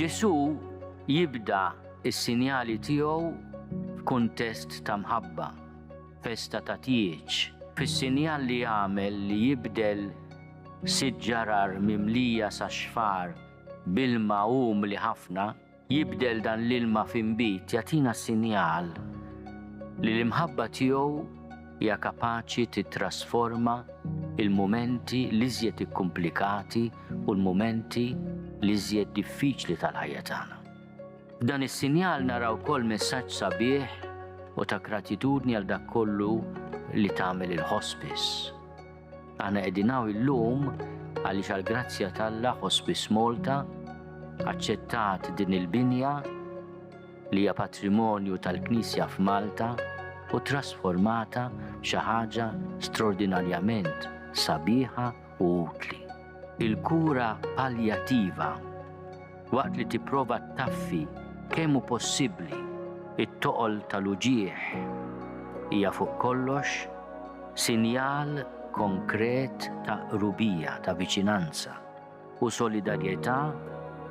Ġesu jibda is-sinjali tiegħu f'kuntest ta' mħabba, festa ta' tieġ, fis-sinjal li jagħmel li jibdel siġġarar mimlija sa' xfar b'ilma umli ħafna, jibdel dan l-ilma f'inbit jagħtina sinjal li l-imħabba tiegħu hija kapaċi titrasforma il-mumenti li iżjed ikkumplikati u l-mumenti li iżjed diffiċli tal-ħajja tagħna. F'dan is-sinjal naraw ukoll messaġġ sabiħ u ta' gratitudni għal dak kollu li tagħmel il-hospice. Aħna qegħdin hawn illum għaliex għall-grazzja tal-Alla Hospice Malta aċċettat din il-binja li hija patrimonju tal-Knisja f'Malta u trasformata xi ħaġa straordinarjament sabiħa u utli. Il-kura paljattiva waqt li tipprova taffi kemm hu possibbli it-toqol tal-uġigħ hija fuq kollox sinjal konkret ta' qrubija, ta' viċinanza u solidarjetà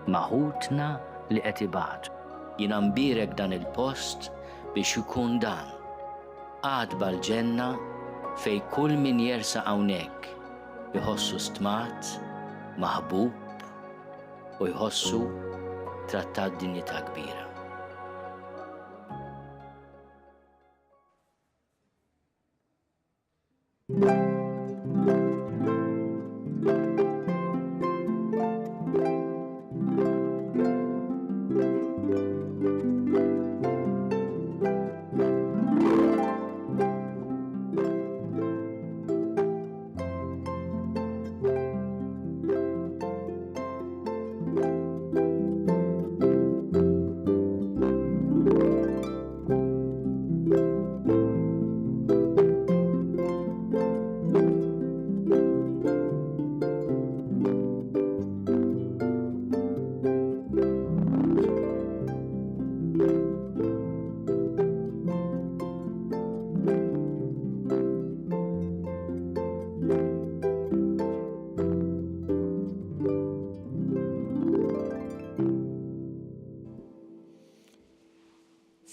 ma' ħutna li qed ibatu. Jiena mbierek dan il-post biex ikun dan għadba l-ġenna fejn kull min jersa hawnhekk iħossu stmat, maħbub u jħossu trattat dinjità kbira.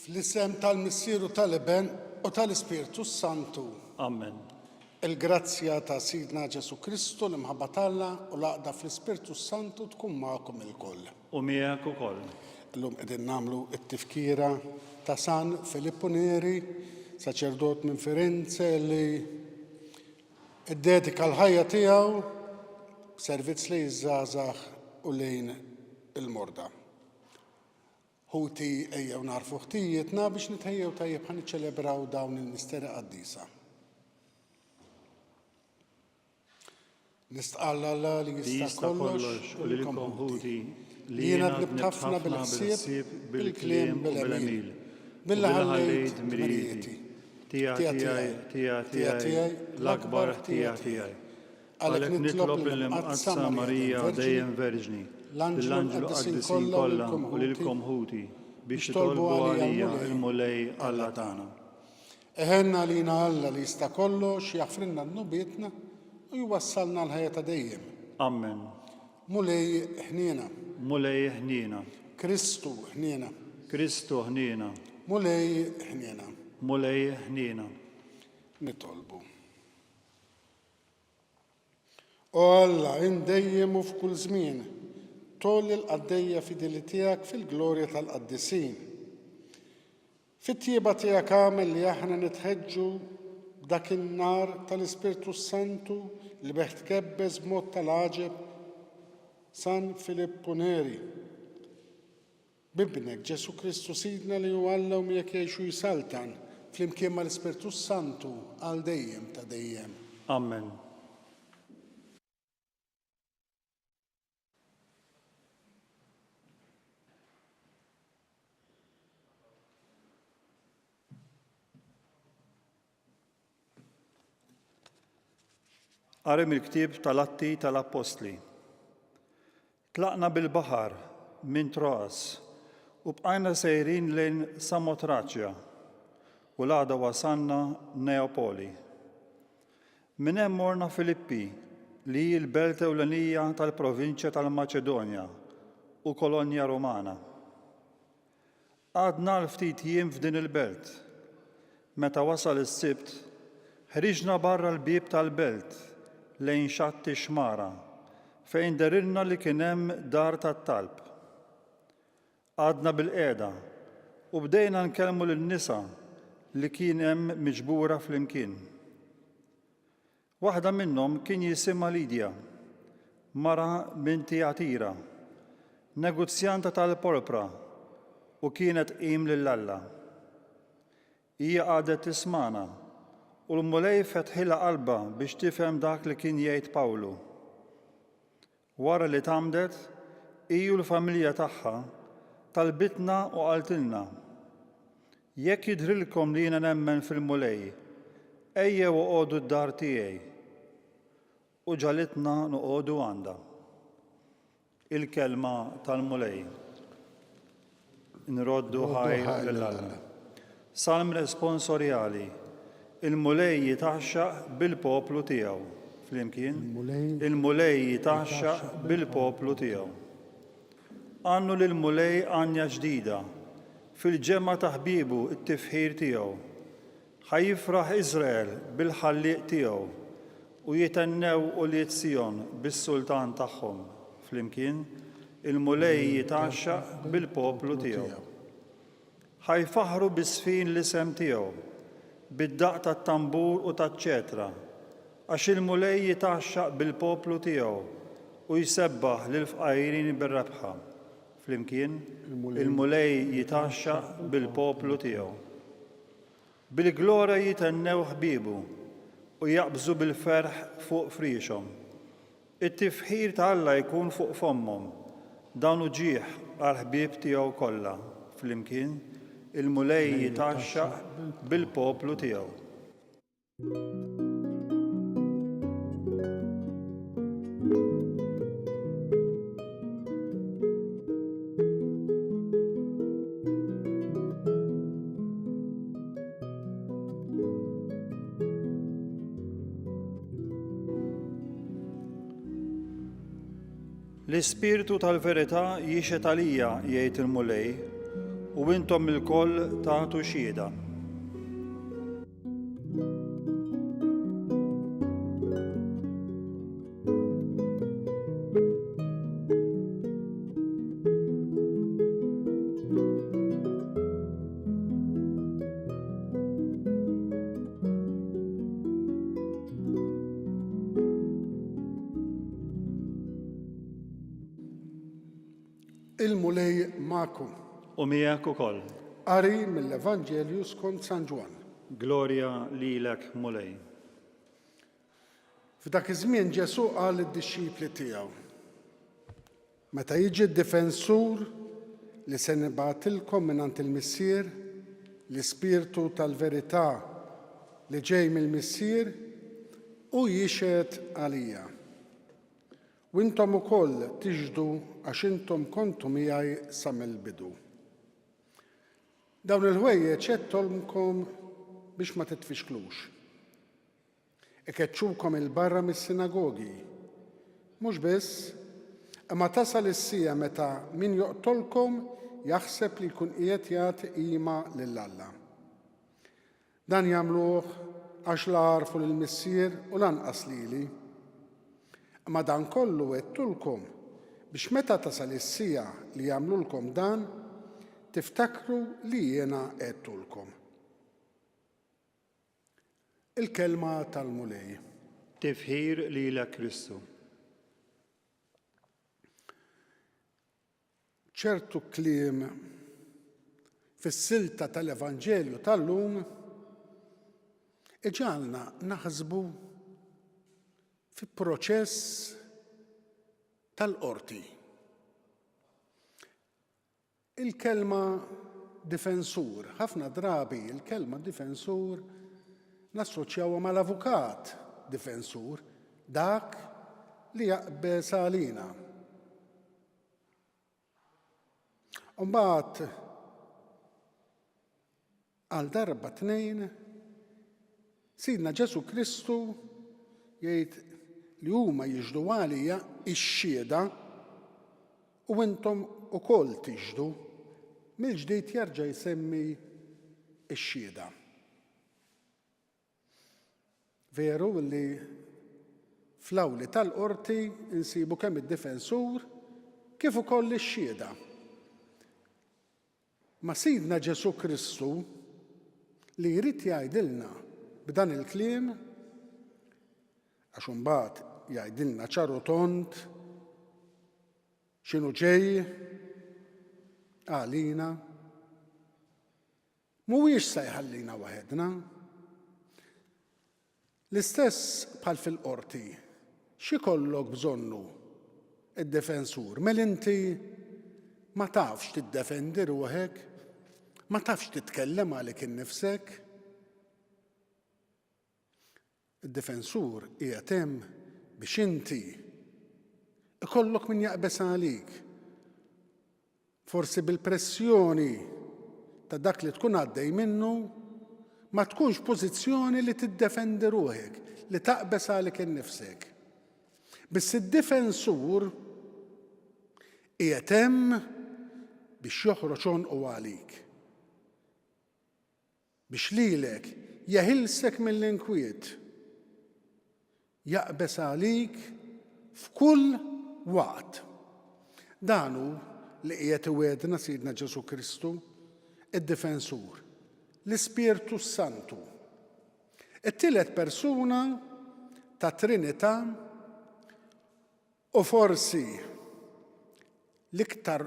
Fl-isem tal-Missieru tal-Iben u tal-Ispirtu Santu. Amen. Il-grazzja ta' Sidna Ġesu Kristu l-imħabba talla u l-għaqda fl-Ispirtu Santu tkun magħkom il-koll. U miegħek ukoll. Illum qegħdin nagħmlu t-tifkira ta' San Filippo Neri, saċerdot minn Firenze li iddedika l-ħajja tiegħu servizz li jiżżgħażagħ u lejn il-morda. Ħuti ejjew narfu ħtijietna biex nitħejjew tajjeb ħan niċċelebraw dawn il-misteri qaddisa. Nistqalla Alla li jista' kollox u lilkom ħuti li jiena tlibt ħafna bil-ħsieb, bil-kliem, bil-emil, billi ħallejt mirieti. Tiegħi, l-akbar tiegħi. Għalhekk nitlob lill-Imqaddsa Marija dejjem Verġni, l-Anġlu Qaddisin kollha u lilkom ħuti biex titolbu għalija il-mulej Alla tagħna. Eħenna lina Alla li jista' kollox jaħfrilna d-nubietna u jwassalna l-ħajja ta' dejjem. Amen. Mulej ħniena. Mulej ħniena. Kristu ħniena. Kristu ħniena. Mulej ħniena. Mulej ħniena. Nitolbu. O Alla, indejjem u f'kull żmien, tolli l-qaddejja fideli tiegħek fil-glorja tal-qaddisin. Fit-tjieba tiegħek għamel li aħna nitħeġġu dak in-nar tal-Ispirtu Santu li beħ tkebbes b'mod tal-għaġeb San Filippo Neri. Bibnek Ġesu Kristu Sidna li hu Alla u miegħek jgħixu jisaltan flimkien mal-Ispirtu Santu għal dejjem ta' dejjem. Amen. Arem il-ktib tal-Atti tal-Apostli. Tlaqna bil-baħar minn Troas u bqajna sejrin lejn Samotraċja u l-għada wasanna Neapoli. Minn hemm morna Filippi li l-belt ewlenija tal-provinċja tal-Maċedonja u kolonja Romana. Għadna l-ftit jiem f'din il-belt. Meta wasal is-sibt, ħriġna barra l-bieb tal-belt lejn xatti xmara fejn derilna li kien hemm dar tat-talb. Għadna bil-qiegħda u bdejna nkellmu lin-nisa li kien hemm miġbura flimkien. Waħda minnhom kien jisimha Lidja, mara minn Tijatira, negozjanta tal-porpra u kienet qim lill-Alla. Hija qagħdet tismana u l-mulej fetħilha qalbha biex tifhem dak li kien jgħid Pawlu. Wara li tgħamdet, hiju l-familja tagħha talbitna u qaltilna: jekk jidhrilkom li jiena nemmen fil-mulej, ejjew uqogħdu d-dar tiegħi. U ġalitna noqogħdu għandha. Il-kelma tal-mulej. Nroddu ħajr lill-Alla. Salm responsorjali. Il-mulej jitaxxaq bil-poplu tiegħu. Flimkien? Il-mulej jitaxxaq bil-poplu tiegħu. Għannu lill-mulej għanja ġdida. Fil-ġemma ta' ħbiebu it-tifħir tiegħu. Ħajjifraħ Iżrael bil-ħalliq tiegħu u jitennew u li Sion bis-sultan tagħhom. Flimkien, il-mulej jitaxxaq bil-poplu tiegħu. Ħajfaħru bis-sfin l-isem tiegħu, bid-daq tat-tambur u taċ-ċetra, għax il-mulej jitaxxaq bil-poplu tiegħu u jsebbaħ lil-fqajrin bir-rebħa. Flimkien, il-mulej jitaxxaq bil-poplu tiegħu. Bil-glora jitennew ħbiebu u jaqbżu bil-ferħ fuq friexhom. It-tifħir ta' Alla jkun fuq fommhom, dan u ġieħ għal-ħbieb tiegħu kollha. Flimkien, il-mulej jitaxxaq bil-poplu tiegħu. L-Ispiritu tal-verità jixet għalija, jgħid il-mulej, u intom il-koll tagħtu xhieda. Il-mulej ma'kom. U miegħek ukoll. Qari mill-Evanġelju skont San Ġwan. Glorja lilek, mulej. F'dak iż-żmien Ġesu qal lid-dixxipli tiegħu: meta jiġi d-difensur li se nibgħatilkom mingħand il-Missier, l-Ispirtu tal-verità li ġej mill-Missier, u jixed għalija. U intom ukoll tiġdu għax intom kontu miegħi sa mill-bidu. Dawn il-ħwejjeġ għedtolkom biex ma titfixklux. Ikeċċukom il-barra mis-sinagogi. Mhux biss, imma tasal is-sija meta min joqtolkom jaħseb li jkun qiegħed jagħti qima lill-Alla. Dan jagħmluh għax la għarfu lill-Missier u lanqas lili. Imma dan kollu għedtulkom biex meta tasal is-sija li jagħmlulkom dan, tiftakru li jiena għedtulkom. Il-kelma tal-mulej. Tifħir lilek Kristu. ċertu kliem fis-silta tal-Evanġelju tal-lum iġalna naħsbu fi proċess tal-qorti. Il-kelma difensur, ħafna drabi il-kelma difensur nassoċjawha mal-avukat difensur, dak li jaqbes għalina. Mbagħad għal darba tnejn Sidna Ġesu Kristu jgħid li huma jiġdu għalija x-xhieda u intom ukoll tiġdu mill-ġdid jerġa' jsemmi x-xhieda. Veru li fl-awli tal-qorti insibu kemm id-difensur kif ukoll ix-xhieda. Ma Sidna Ġesu Kristu li jrid jgħidilna b'dan il-kliem għax imbagħad jgħidilna ċaru tont x'inhu ġej għalina mhuwiex se jħallina waħedna. L-istess bħal fil-qorti x'ikollok bżonnu id-defensur mel inti ma tafx tiddefendi ruħek, ma tafx titkellem għalik innifsek. Id-defensur qiegħed hemm biex inti ikollok min jaqbes għalik. Forsi bil-pressjoni ta' dak li tkun għaddej minnu ma tkunx pożizzjoni li tiddefendi ruħek, li taqbes għalik innifsek. Biss id-difensur qiegħed hemm biex joħroġ għonqu għalik. Biex lilek jeħilsek mill-inkwiet. Jaqbes għalik f'kull waqt. Dan hu li qiegħed iwedna Sidna Ġesu Kristu, id-difensur, l-Ispirtu Santu. It-tielet persuna ta' Trinità u forsi l-iktar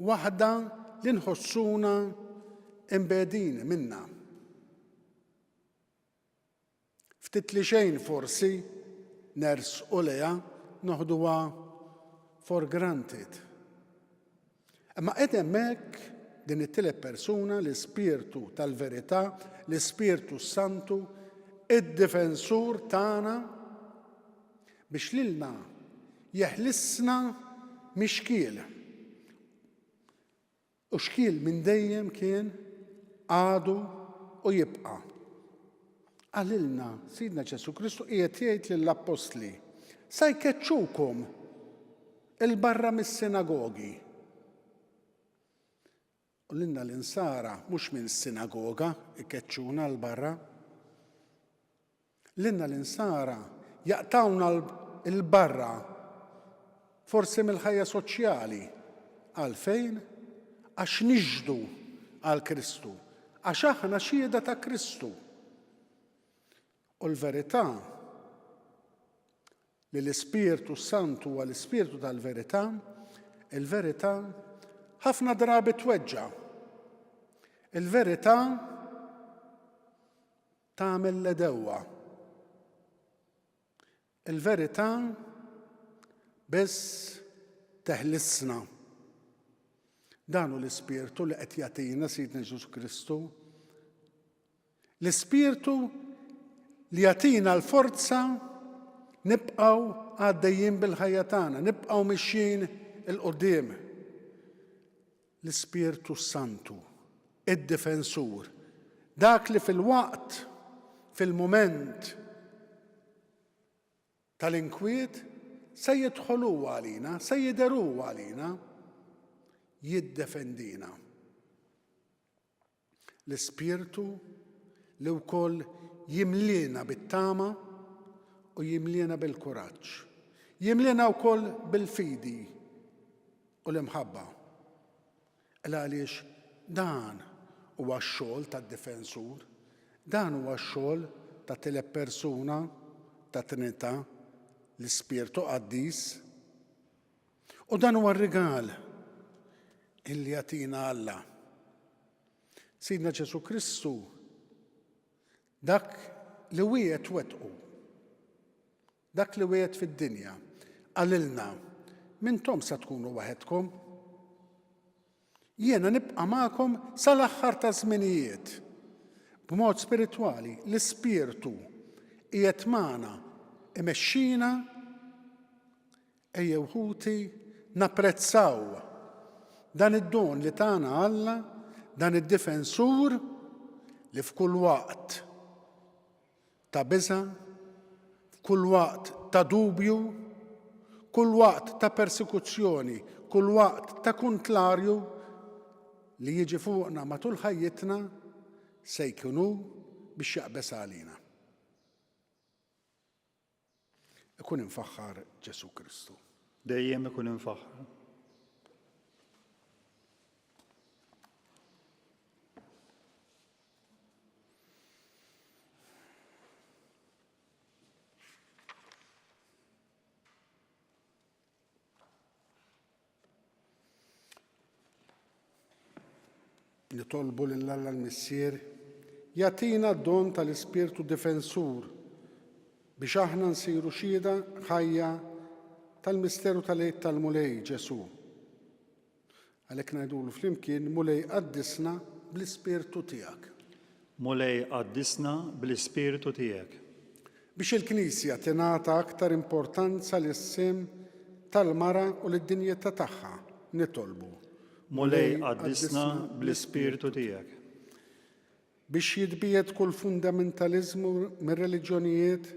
waħda li nħossuna imbedin minnha. Ftit li xejn forsi nersqu leha noħduha for granted. Imma qed hemmhekk din it-tielet persuna l-Ispirtu tal-Verità, l-Ispirtu Santu, id-difensur tagħna biex lilna jeħlissna mixkiel. U xkiel minn dejjem kien għadu u jibqa'. Għalilna Sidna Ġesu Kristu qiegħed jgħid lill-Apostli se jkeċċukom il-barra mis-sinagogi. U lilna l-insara mhux minn sinagoga ikeċċuna l-barra. Lilna l-insara jaqtawna l-barra forsi mill-ħajja soċjali. Għalfejn? Għax niġdu għal Kristu, għax aħna xhieda ta' Kristu. U l-verità li l-Ispirtu Santu huwa l-Ispirtu tal-verità, il-verità ħafna drabi tweġġa'. Il-verità tagħmel l-edewwa. Il-verità biss teħlissna. Dan hu l-Ispirtu li qed jagħtina Sidna Ġesu Kristu. L-Ispirtu li jagħtina l-forza nibqgħu għaddejjin bil-ħajja tagħna, nibqgħu mixjin il-qudiem. L-Ispirtu Santu, id-difensur, dak li fil-waqt, fil-mument tal-inkwiet se jidħolu għalina, se jidheru għalina, jiddefendina. L-Ispirtu li wkoll jimliena bit-tama u jimliena bil-kuraġġ. Jimliena wkoll bil-fidi u l-imħabba. Għaliex dan huwa x-xogħol tad-difensur, dan huwa x-xogħol ta' tielet persuna ta' Trinità, l-Ispirtu Qaddis. U dan huwa r-rigal illi jagħtina Alla. Sidna Ġesu Kristu dak li wieħed wettqu, dak li wieħed fid-dinja, għalilna mintom se tkunu waħedkom. Jiena nibqa' magħkom sal-aħħar ta' żminijiet. B'mod spiritwali l-Ispirtu qiegħed magħna imexxina ejjew ħuti napprezzaw dan id-don li tagħna Alla, dan id-difensur li f'kull waqt ta' biża', f'kull waqt ta' dubju, kull waqt ta' persekuzzjoni, kull waqt ta' kuntlarju li jiġi fuqna matul ħajjitna se jkunu biex jaqbes għalina. Ikun infaħħar Ġesu Kristu. Dejjem ikun infaħħar. Nitolbu lill-Alla l-Missier jagħtina d-don tal-Ispirtu Difensur biex aħna nsiru xhieda ħajja tal-misteru tal-għid tal-mulej Ġesu. Għalhekk ngħidulu flimkien mulej qaddisna bl-Ispirtu tiegħek. Mulej qaddisna bl-Ispirtu tiegħek. Biex il-Knisja tingħata aktar importanza lis-sem tal-mara u lid-dinjità tagħha nitolbu. Mulej qaddisna bl-Ispirtu tiegħek. Biex jitbiet kull fundamentalizmu mir-reliġjonijiet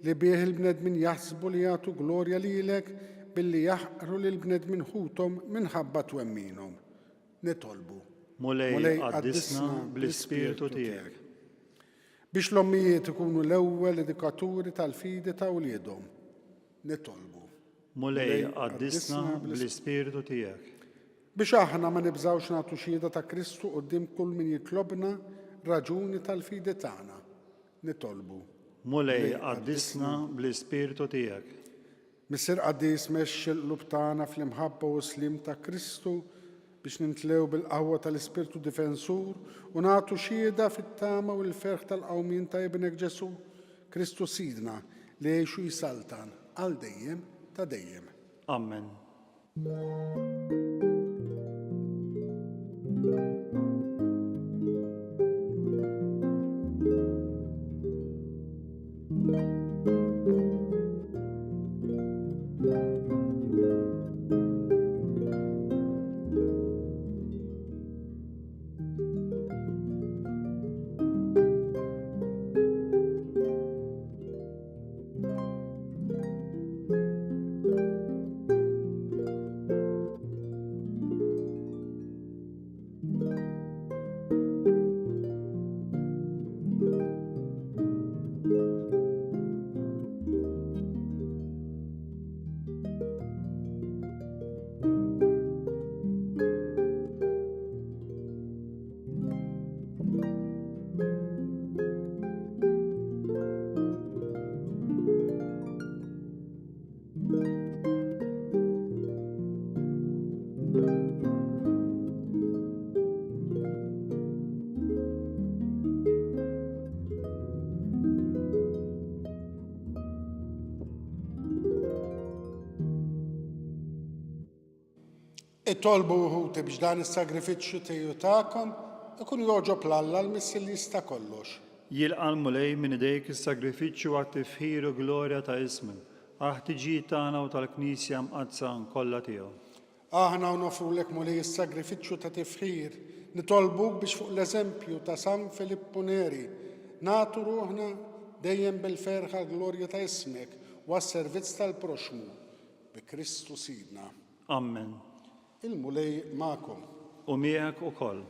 li bih il-bnedmin jaħsbu li jagħtu glorja lilek billi jaħqru lil bnedmin ħuthom minħabba twemminhom. Nitolbu. Mulej qaddisna bl-Ispirtu tiegħek. Biex l-ommijiet ikunu l-ewwel edukaturi tal-fidi ta' wliedhom. Nitolbu. Mulej qaddisna bl-Ispirtu tiegħek. Biex aħna ma nibżawx nagħtu xhieda ta' Kristu quddiem kull min jitlobna raġuni tal-fidi tagħna. Nitolbu. Mulej qaddisna bl-Ispirtu tiegħek. Missier Qaddis mexxi l-qlub tagħna fl-imħabba u slim ta' Kristu biex nintlew bil-qawwa tal-Ispirtu Difensur u nagħtu xhieda fit-tama u l-ferħ tal-qawmien ta' ibnek Ġesu Kristu Sidna li jgħixu jisaltan għal dejjem ta' dejjem. Amen. Ittolbu wħuti biex dan is-sagrifiċċju tiegħu tagħkom ikun jogħġob l-Alla l-Missier li jista' kollox. Jilqa' l-mulej minn idejk is-sagrifiċċju għat-tifħir u glorja ta' ismek, għal-ħtiġijiet tagħna u tal-Knisja mqaddsa kollha tiegħu. Aħna nofrulek mulej is-sagrifiċċju ta' tifħir, nitolbuk biex fuq l-eżempju ta' San Filippo Neri nagħtu ruħna dejjem bil-ferħa glorja ta' ismek u għas-servizz tal-proxmu bi Kristu Sidna. Amen. Il-mulej magħkom. U miegħek ukoll.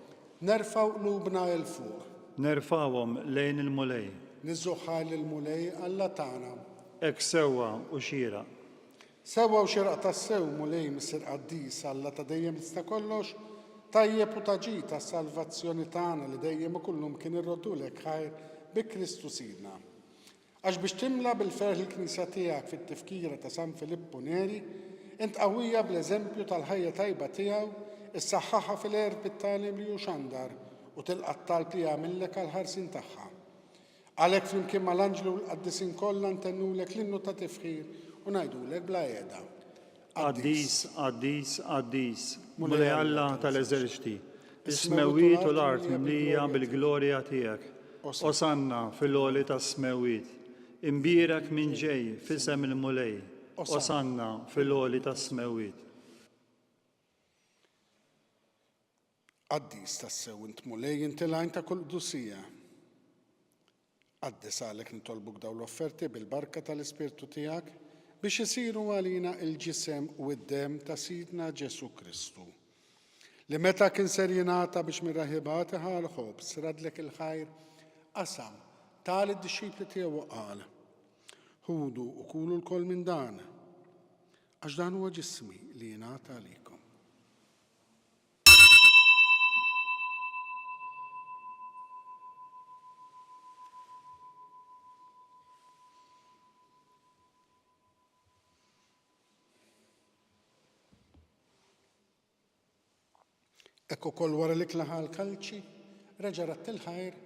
Nerfgħu qlubna il fuq. Nerfawhom lejn il-mulej. Niżżuħħal il-mulej Alla tagħna. Hekk sewwa u xieraq. Sewwa u xieraq tas-sew mulej Missier Qaddis Alla ta' dejjem tista' kollox, tajjeb u taġi tas-salvazzjoni tagħna li dejjem ikullhom kien irrodulek ħajr bi Kristu Sidna. Għax biex timla bil-ferħ il-Knisja tiegħek fit-tifkira ta' San Filippo Neri, int qawwija bl-eżempju tal-ħajja tajba tiegħu, issaħħaħha fil-erb bit-tagħlim li hu xandar u tilqa' t-talb li jagħmillek għall-ħarsin tagħha. Għalhekk flimkien mal-Anġlu u l-Qaddisin kollha ntennulek l-innu ta' tifħir u ngħidulek bla qiegħda. Qaddis, Qaddis, Qaddis, mulej Alla tal-eżerċiti, is-smewiet u l-art mimlija bil-glorja tiegħek. Osanna fil-għoli tas-smewiet, imbierek minn ġej f'isem il-mulej. Osanna fil-għoli tas-smewiet. Qaddis tas-sew int mulej inti l-għajn ta' kull qdusija. Qaddis għalhekk nitolbuk dawn l-offerti bil-barka tal-Ispirtu tiegħek biex isiru għalina il-ġisem u d-dem ta' Sidna Ġesu Kristu. Li meta kien ser jingħata biex mir-raħibati ħal-ħobs radlek il-ħajr qasam tal id-disċipli tiegħu qal: ħudu u kulu l-koll minn dan, għax dan huwa ġismi li jingħata għalikom. Ekku koll wara li klaħa l-kalċi, reġa' rat il-ħajr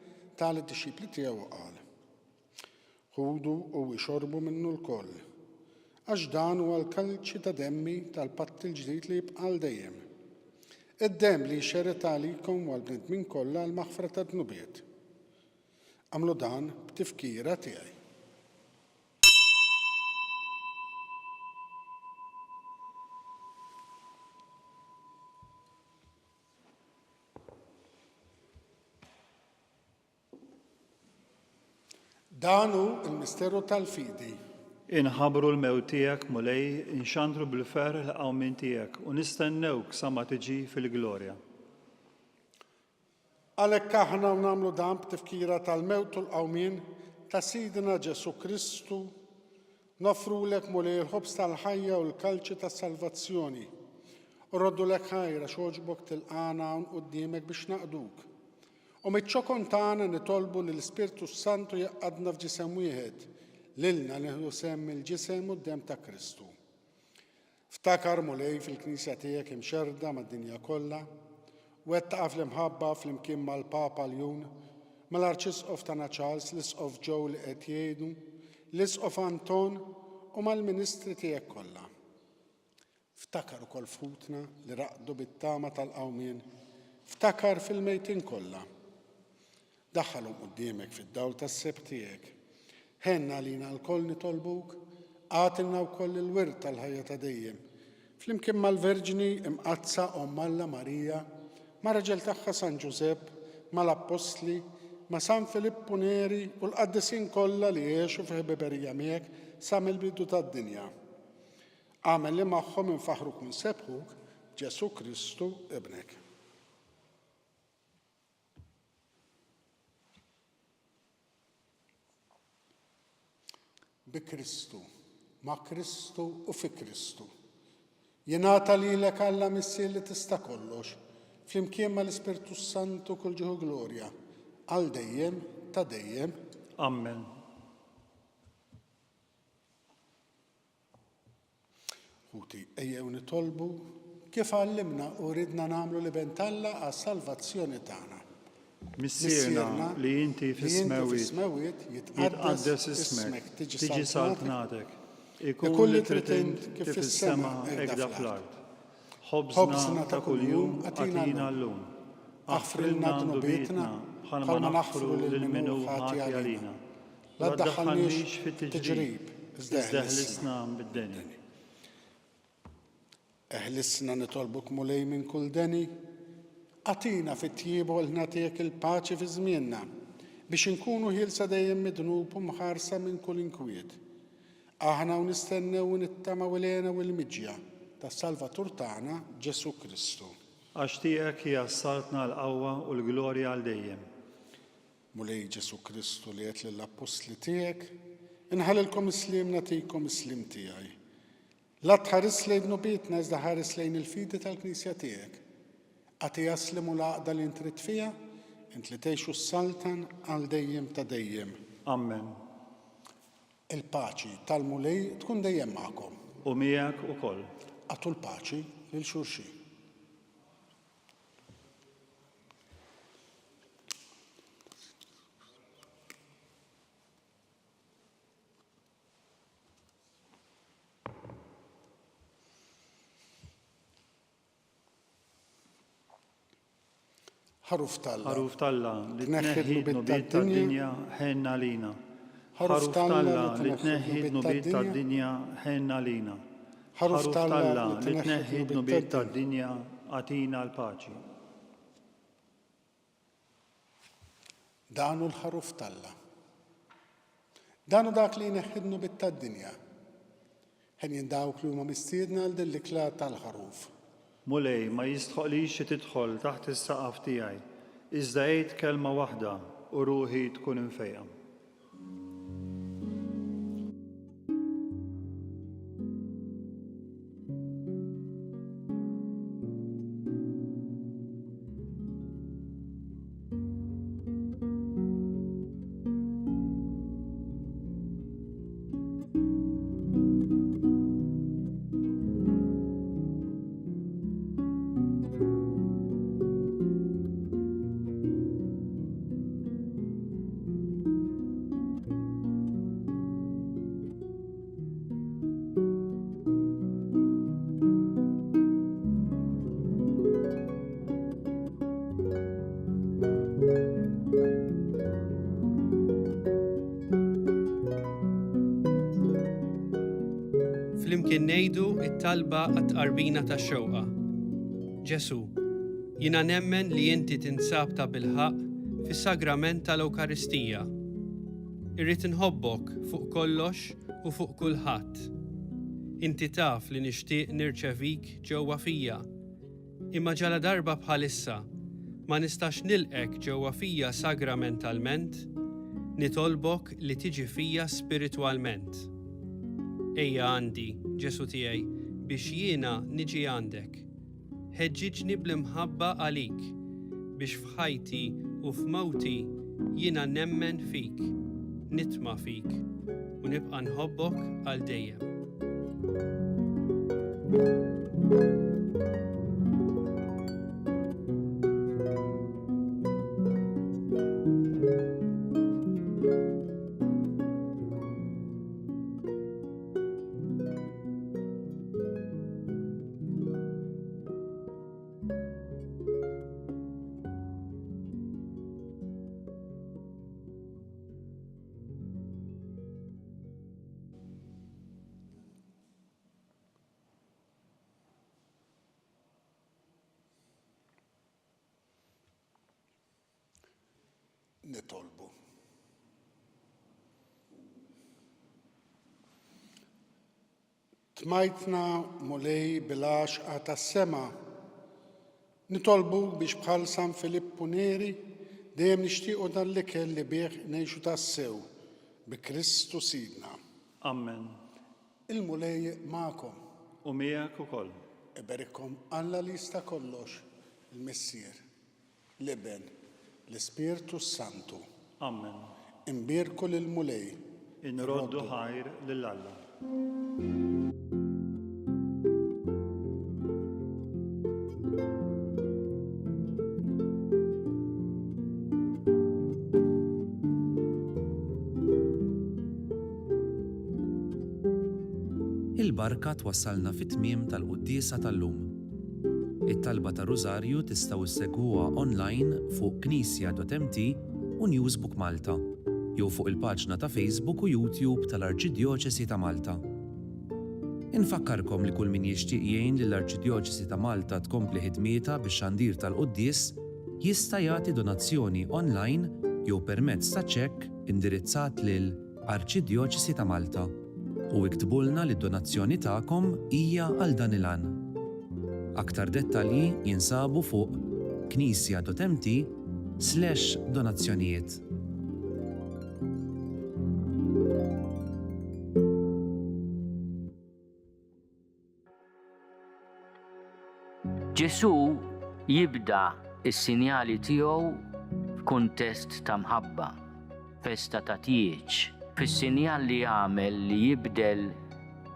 tal id-disċipli tiegħu qal: ħudu u ixorbu minnu l-koll, għax dan huwa l-kalċi ta' demmi tal-patt il-ġdid li jibqa' għal dejjem. Id-demm li jxerret għalikom u għall-bnedmin kollha l-maħfra ta' dnubiet. Għamlu dan b'tifkira tiegħi. Dan hu l-misteru tal-fidi. Inħabru l-mewt tiegħek mulej, inxandru bil-ferħ l-qawmin tiegħek u nistennewk sa ma tiġi fil-glorja. Għalhekk aħna nagħmlu dan b'tifkira tal-mewt u l-qawmin ta' Sidna Ġesu Kristu, nofrulek mulej il-ħobs tal-ħajja u l-kalċi tas-salvazzjoni. U roddulek ħajra xogħġbok tilqana hawn quddiemek biex naqduk. U mit-ċokon tagħna nitolbu li l-Ispirtu Santu jaqadna f'ġisem wieħed, lilna neħdu semm il-ġisem u d-dem ta' Kristu. Ftakar mulej fil-Knisja tiegħek imxerda mad-dinja kollha, wettaqa fl-imħabba fl-imkien mal-Papa Ljun, mal-Arċisqof tagħna Charles, l-Isqof Joe li qed jgħidu, l-Isqof Anton u mal-Ministri tiegħek kollha. Ftakar ukoll futna li raqdu bit-tama tal-qawmien, ftakar fil-mejtin kollha. Daħħalhom quddiemek fid-dawl tas-sebt tiegħek. Ħenna lina l-koll nitolbuk, għatilna wkoll il-wirt tal-ħajja ta' dejjem. Flimkien mal-Verġini imqazza Omm Alla Marija, ma' raġel tagħha San Ġusepp, mal-Apostli, ma' San Filippu Neri u l-qaddisin kollha li jgħixu f'ħbiberija miegħek sa mill-bidu tad-dinja. Għamel li magħhom infaħruk u nsebħuk Ġesu Kristu ibnek. Bi Kristu, ma' Kristu u fi Kristu. Jingħata lilek Alla missier li tista' kollox, flimkien mal-Ispirtu Santu kull ġieħu glorja, għal dejjem ta' dejjem. Amen. Ħuti, ejjew nitolbu kif għallimna u ridna nagħmlu li bentalla għas-salvazzjoni tagħna. Missierna li inti fis-smewit jitqaddes ismek, tiġi saltnatek, ikun li trid kif fis-sema hekk fl-ard. Ħobżna ta' kuljum għatina llum. Aħfrilna dnubietna ħalma naħfru lil minnu ħati għalina. La ddaħħalniex fit-tiġrib, iżda ħlisna bid-deni. Eħlisna nitolbuk mulej minn kull deni, għatina fit-tjiebu għal nagħtik il-paċi fi żmienna biex inkunu ħielsa dejjem midnub u mħarsa minn kull inkwiet. Aħna u nistennew u nittamaw il-għena u l-miġja tas-Salvatur tagħna Ġesu Kristu. Għax tiegħek hija saltna l-qawwa u l-glorja għal dejjem. Mulej Ġesu Kristu li qed lill-Apostli tiegħek, inħallilkom islim nagħtikom islim tiegħi. La tħares lejn nubietna iżda ħares lejn il-fidi tal-Knisja tiegħek. Għati jaslimu l-għaqda li intrid fija, int li tgħixu s-saltan għal dejjem ta' dejjem. Amen. Il-paċi tal-mulej tkun dejjem magħkom. U miegħek ukoll. Għatu l-paċi lil xulxin. ħaruf Talla li tneħħi nubiet tad-dinja ħenna lina. Ħaruf Talla li tneħħi nubiet tad-dinja ħenna lina. Ħaruf Talla li tneħħi nubiet tad-dinja għatina l-paċi. Danu l-ħaruf Talla. Danu dak li jneħħi nubiet tad-dinja. ħen jindawk li huma mistiedna l din l-ikla tal-ħaruf. Mulej ma jistħoqlix tidħol taħt is-saqaf tiegħi, iżda għid kelma waħda u ruħi tkun infejqa. Flimkien ngħidu t-talba għat-tqarbina tax-xewqa. Ġesu, jiena nemmen li inti tinsab ta' bilħaq fis-sagrament tal-Ewkaristija. Irrid inħobbok fuq kollox u fuq kulħadd. Inti taf li nixtieq nirċevik ġewwa fija, imma ġala darba bħalissa ma nistax nilqek ġewwa fija sagramentalment, nitolbok li tiġi fija spiritwalment. Ejja għandi, Ġesu tiegħi, biex jiena niġi għandek. Ħeġġiġni bl-imħabba għalik, biex f'ħajti u f'mawti jiena nemmen fik, nitma' fik, u nibqa' nħobbok għal dejjem. Nitolbu. Tmajtna mulej bil-għaxqa tas-sema. Nitolbu biex bħal San Filippu Neri dejjem nixtiequ dan l-ikel li bih ngħixu tassew bi Kristu Sidna. Amen. Il-mulej magħkom. U miegħek ukoll. Iberikom Alla li jista' kollox, il-Missier, l-Iben, l-Ispirtu Santu. Amen. Imbirku lil-mulej. Inroddu ħajr lill-Alla. Il-barka twassalna fit-tmiem tal-quddiesa tal-lum. It-talba ta' Rużarju tistgħu issegwuha online fuq knisja.mt u Newsbook Malta, jew fuq il-paġna ta' Facebook u YouTube tal-Arċidjoċesi ta' Malta. Infakkarkom li kull min jixtieq jgħin lill-Arċidjoċesi ta' Malta tkompli ħidmietha bix-xandir tal-quddies jista' jagħti donazzjoni online jew permezz ta' ċekk indirizzat lil Arċidjoċesi ta' Malta. U iktbulna li d-donazzjoni tagħkom hija għal dan il-għan. Aktar dettalji jinsabu fuq knisja.mt/donazzjonijiet. Ġesu jibda is-sinjali tiegħu f'kuntest ta' mħabba, festa ta' tieġ, fis-sinjal li jagħmel li jibdel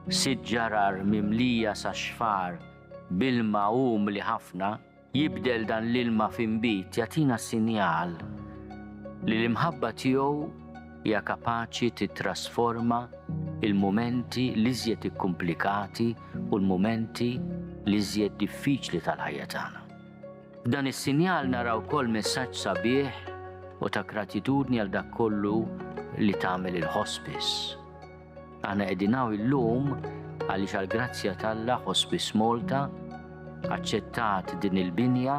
siġġarar mimlija sa' xfar bilma li ħafna, jibdel dan l-ilma f'inbit jagħtina sinjal li l-imħabba tiegħu hija kapaċi titrasforma il-mumenti li żjed ikkumplikati u l-mumenti li żjed diffiċli tal-ħajja tagħna. F'dan is-sinjal naraw wkoll messaġġ sabiħ u ta' gratitudni għal dak kollu li tagħmel il-hospice. Aħna qegħdin hawn illum għaliex għall-grazzja t'Alla Hospice Malta aċċettat din il-binja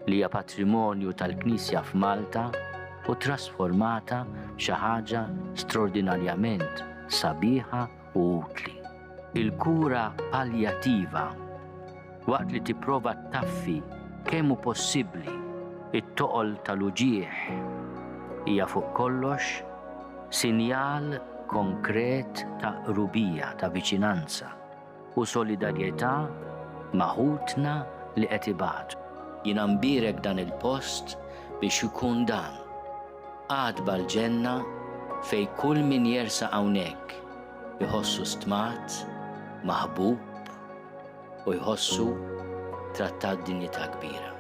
li hija patrimonju tal-Knisja f'Malta u trasformata xi ħaġa straordinarjament sabiħa u utli. il-kura paljattiva waqt li tipprova taffi kemm hu possibbli it-toqol tal-uġieħ hija fuq kollox sinjal konkret ta' qrubija ta' viċinanza u solidarjetà maħutna li qed ibatu. Jiena mbierek dan il-post biex ikun dan għadba l-ġenna fej kull min jersa hawnhekk jħossu stmat, maħbub u jħossu trattat dinjità kbira.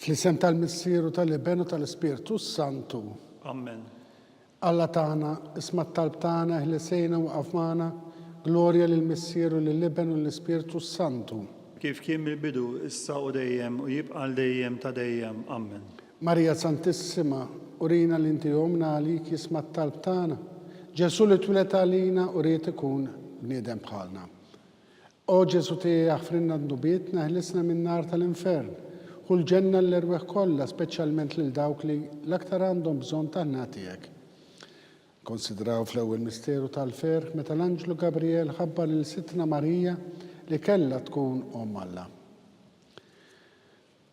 Fl-isem tal-Missieru tal-Ibenu tal-Ispirtu Santu. Amen. Alla tagħna, isma' t-talb tagħna ħlisejna u qafmana, glorja lill-Missieru lill-Ibenu l-Ispirtu Santu. Kif kien mill-bidu, issa u dejjem u jibqa' dejjem ta' dejjem. Amen. Marija Santissima, urina l-inti jomna għalik jisma' t-talb tagħna. Ġesu li twilet għalina u rrid ikun bniedem bħalna. O Ġesu tiegħi aħfrinna d-nubietna ħlisna min-nar tal-infern. Kull ġenna l-erweħ kollha, speċjalment lil dawk li l-aktar għandhom bżonn tan-għajnuna tiegħek. Konsidraw fl-ewwel misteru tal-ferħ meta l-Anġlu Gabriel ħabbar lil Sittna Marija li kellha tkun Omm Alla.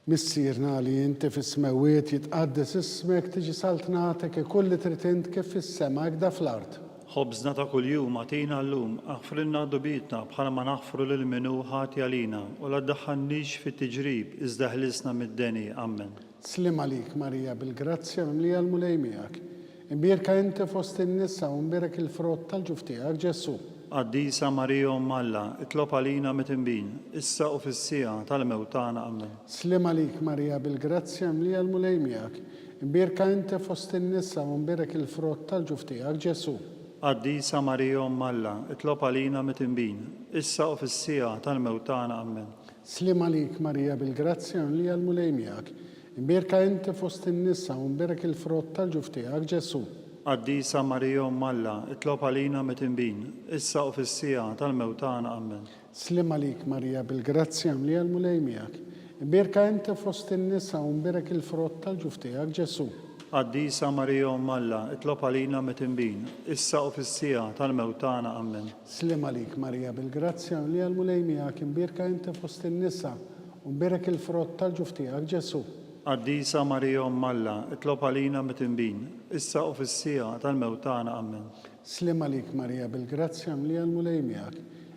Missierna li inti fis-smewiet jitqaddes ismek tiġi saltnatek kulli trid int kif fis-sema hekk fl-ard. Ħobżna ta' kuljum għatina llum, aħfrilna dubietna bħala ma naħfru lil minu ħati għalina u la ddaħħalniex fit-tiġrib iżda ħlisna mid-deni. Amen. Slim għalik Marija bil-grazzja mimlija l-mulej miegħek. Imbierka inti fost in-nisa u mbierek il-frott tal-ġuf tiegħek Ġesu. Qaddisa Marija Omm Alla, itlob għalina mit-inbin, issa u fis-sija tal-mewt tagħna. Amen. Slim għalik Marija bil-grazzja mimlija l-mulej miegħek. Imbierka inti fost in-nisa u mbierek il-frott tal-ġuf tiegħek Ġesu. Qaddisa Marija Omm Alla, itlob għalina mit-inbin, issa u fis-sija tal-mewt tagħna. Amen. Slim għalik Marija bil-grazzja mimlija l-mulej miegħek. Imbierka inti fost in-nisa u mbierek il-frott tal-ġuf tiegħek Ġesu. Qaddisa Marija Omm Alla, itlob għalina mit-inbin, issa u fis-sija tal-mewt tagħna. Amen. Slim għalik Marija bil-grazzja mimlija l-mulej miegħek. Imbierka inti fost in-nisa u mbierek il-frott tal-ġuf tiegħek Ġesu. Qaddisa Marija Omm Alla, itlob għalina mit-inbin, issa u fis-sija tal-mewt tagħna. Amen. Slim għalik Marija bil-grazzja mimlija l-mulej miegħek. Imbierka inti fost in-nisa u mbierek il-frott tal-ġuf tiegħek Ġesu. Qaddisa Marija Omm Alla, itlob għalina mit-inbin, issa u fis-sija tal-mewt tagħna. Amen. Slim għalik Marija bil-grazzja mimlija l-mulej miegħek.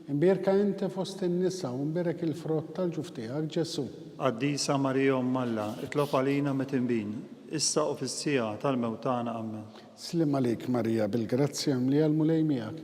Imbierka inti fost in-nisa u mbierek il-frott tal-ġuf tiegħek Ġesu. Qaddisa Marija Omm Alla, itlob għalina mit-inbin, issa u fis-sija tal-mewt tagħna. Amen. Slim għalik Marija bil-grazzja mimlija l-mulej miegħek.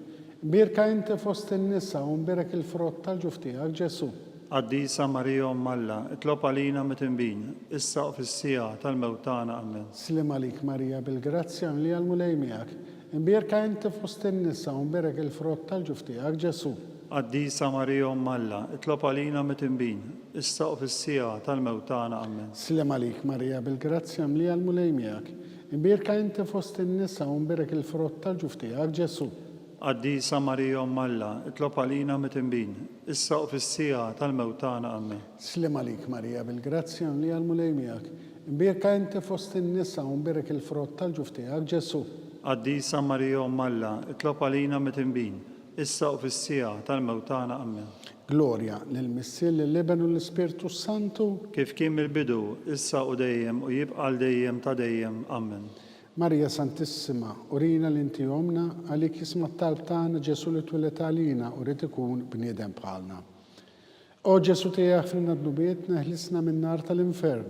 Imbierka inti fost in-nisa u mbierek il-frott tal-ġuf tiegħek Ġesu. Qaddisa Marija Omm Alla, itlob għalina mit-inbin, issa u fis-sija tal-mewt tagħna. Amen. Slim għalik Marija bil-grazzja mimlija l-mulej miegħek. Imbierka inti fost in-nisa u mbierek il-frott tal-ġuf tiegħek Ġesu. Qaddisa Marija Omm Alla, itlob għalina mit-inbin, issa u fis-sija tal-mewt tagħna. Amen. Slim għalik Marija bil-grazzja mimlija l-mulej miegħek. Imbierka inti fost in-nisa u mbierek il-frott tal-ġuf tiegħek Ġesu. Qaddisa Marija Omm Alla, itlob għalina mit-inbin, issa u fis-sija tal-mewt tagħna. Amen. Slim għalik Marija bil-grazzja mimlija l-mulej miegħek. Imbierka inti fost in-nisa u mbierek il-frott tal-ġuf tiegħek Ġesu. Qaddisa Marija Omm Alla, itlob għalina mit-inbin, issa u fis-sija tal-mewt tagħna. Amen. Glorja lill-Missier lill-Ibenu l-Ispirtu Santu. Kif kien mill-bidu, issa u dejjem u jibqa' dejjem ta' dejjem. Amen. Marija Santissima, urina l-inti jomna għalik jisma' t-talb tagħna Ġesu li twilet għalina u rrid ikun bniedem bħalna. O Ġesu tiegħi aħfrinna d-nubietna ħlisna min-nar tal-infern.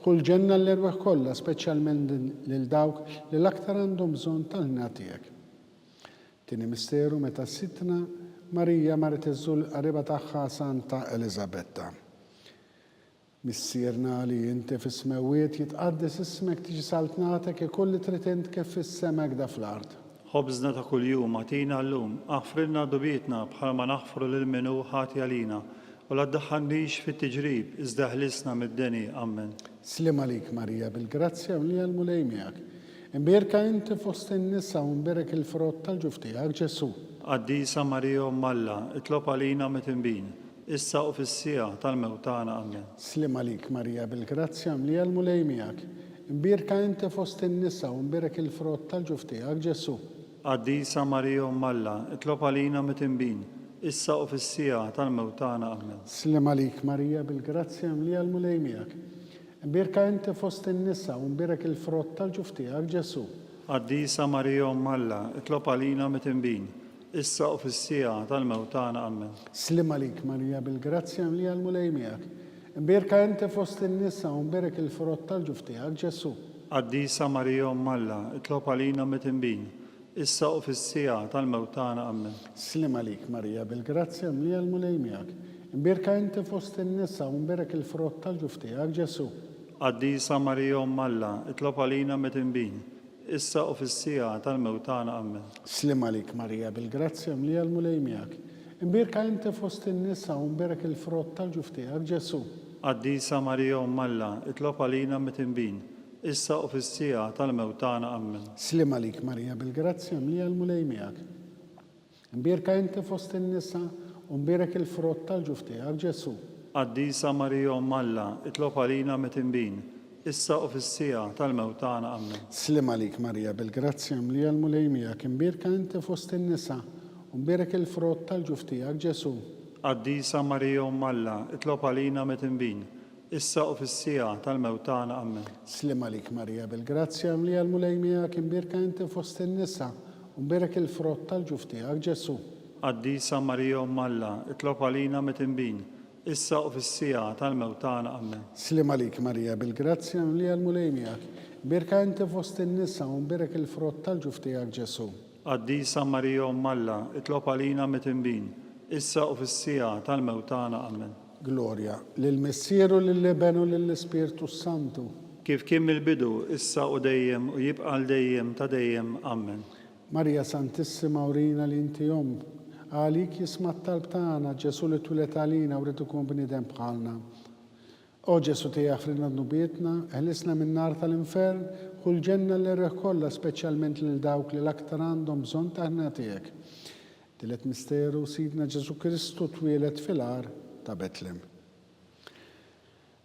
Kull ġenna l-erweħ kollha, speċjalment lil dawk li l-aktar għandhom bżonn tal-għajnuna tiegħek. Tieni misteru meta Sittna Marija maret iżżul qariba tagħha Santa Elisabetta. Missierna li inti fis-smewiet jitqaddes ismek tiġi saltnatek kulli trid int kif fis-sema hekk fl-ard. Ħobżna ta' kuljum għatina llum, aħfrilna dubietna bħalma naħfru lil minu ħati għalina u la ddaħħalniex fit-tiġrib iżda ħlisna mid-deni. Amen. Slim għalik Marija bil-grazzja mimlija l-mulej miegħek. Imbierka inti fost in-nisa u mbierek il-frott tal-ġuf tiegħek Ġesu. Qaddisa Marija Omm Alla, itlob għalina mit-inbin, issa u fis-sija tal-mewt tagħna. Amen. Slim għalik Marija bil-grazzja mlija l-mulej miegħek. Imbirka inti fost in-nisa u mberek il-frott tal-ġuf tiegħek Ġesu. Qaddisa Marija Umm Alla, itlob għalina mit-inbin, issa u fis-sija tal-mewt tagħna. Amen. Slim għalik Marija bil-grazzja mlija l-mulej miegħek. Imbirka inti fost in-nisa u mberek il-frott tal-ġuf tiegħek Ġesu. Qaddisa Marija Umm Alla, itlob għalina mit-inbin, issa u fis-sija tal-mewt tagħna. Amen. Slim għalik Marija bil-grazzja mlija l-mulej miegħek. Imbirka inti fost in-nisa u mberek il-frott tal-ġuf tiegħek Ġesu. Qaddisa Marija Umm Alla, itlob għalina mit-inbin, issa u fis-sija tal-mewt tagħna. Amen. Slim għalik Marija bil-grazzja mlija l-mulej miegħek. Imbirka inti fost in-nisa u mberek il-frott tal-ġuf tiegħek Ġesu. Qaddisa Marija Umm Alla, itlob għalina mit-inbin, issa u fis-sija tal-mewt tagħna. Amen. Slim għalik Marija bil-grazzja mlija l-mulej miegħek. Imbirka inti fost in-nisa u mberek il-frott tal-ġuf tiegħek Ġesu. Qaddisa Marija Umm Alla, itlob għalina mit-inbin, issa u fis-sija tal-mewt tagħna. Amen. Slim għalik Marija bil-grazzja mlija l-mulej miegħek. Imbirka inti fost in-nisa u mberek il-frott tal-ġuf tiegħek Ġesu. Qaddisa Marija Umm Alla, itlob għalina mit-inbin, issa u fis-sija tal-mewt tagħna. Amen. Slim għalik Marija bil-grazzja mlija l-mulej miegħek. Imbirka inti fost in-nisa u mberek il-frott tal-ġuf tiegħek Ġesu. Qaddisa Marija Umm Alla, itlob għalina mit-inbin, issa u fis-sija tal-mewt tagħna. Amen. Slim għalik Marija bil-grazzja mlija l-mulej miegħek. Imbirka inti fost in-nisa u mberek il-frott tal-ġuf tiegħek Ġesu. Qaddisa Marija Umm Alla, itlob għalina mit-inbin, issa u fis-sija tal-mewt tagħna. Amen. Slim għalik Marija bil-grazzja mlija l-mulej miegħek. Imbirka inti fost in-nisa u mberek il-frott tal-ġuf tiegħek Ġesu. Qaddisa Marija Umm Alla, itlob għalina mit-inbin, issa u fis-sija tal-mewt tagħna. Amen. Glorja lill-Missieru lill-Libenu lill-Ispirtu Santu. Kif kien mill-bidu, issa u dejjem u jibqa' l dejjem ta' dejjem. Amen. Marija Santissima urina li inti jom. Għalik jisma' t-talb tagħna Ġesu li twilet għalina u rrid ikun bniedem bħalna. O Ġesu tiegħek nubietna, eħlisna min-nar tal-infern, u l-ġenna l-erreħ kollha speċjalment lil dawk li l-aktar għandhom bżonn ta' ħna tiegħek. Tilet misteru Sidna Ġesu Kristu twilet fil-ar ta' Betlem.